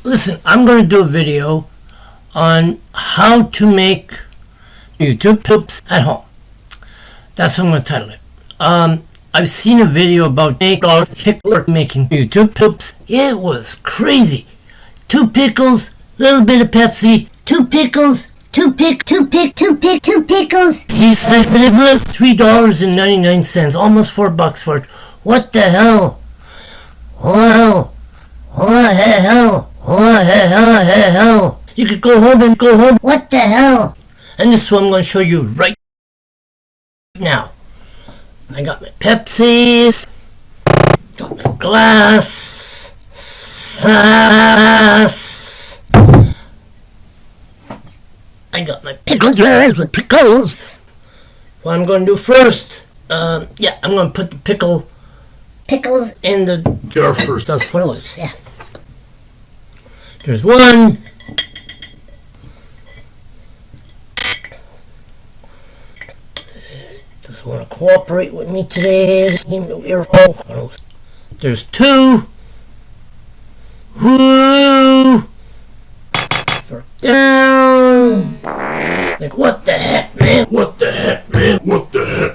Listen, I'm going to do a video on how to make YouTube poops at home. That's what I'm going to title it. I've seen a video about pickle making YouTube poops. It was crazy. 2 pickles, little bit of Pepsi, 2 pickles, 2 pickles. He's $3.99, almost $4 for it. What the hell? What the hell? You could go home. What the hell? And this is what I'm going to show you right now. I got my Pepsi's, got my glass, sass. I got my pickle jars with pickles. What I'm going to do first, I'm going to put the pickles in the jar first. That's what it was, yeah. Here's one. Doesn't want to cooperate with me today. There's 2. Woo! Down. Like, what the heck, man? What the heck, man? What the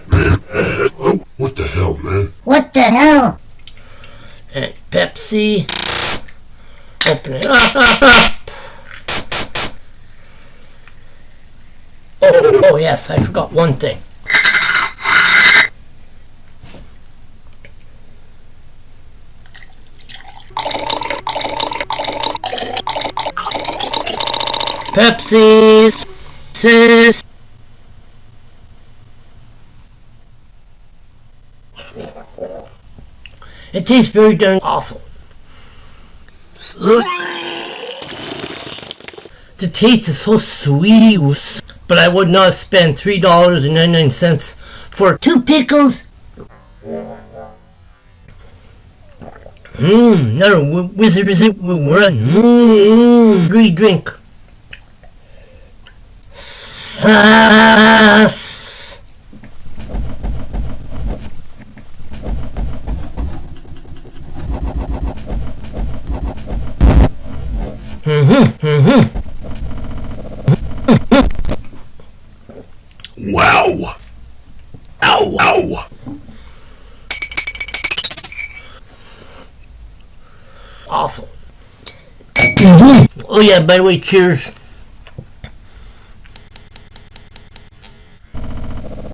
hell, man? What the hell? And Pepsi. Open it up. Oh yes, I forgot one thing. Pepsi's, sis. It tastes very darn awful. The taste is so sweet, but I would not spend $3.99 for 2 pickles. Another wizard green drink. Sass. Wow. Ow. Awful. Oh yeah, by the way, cheers.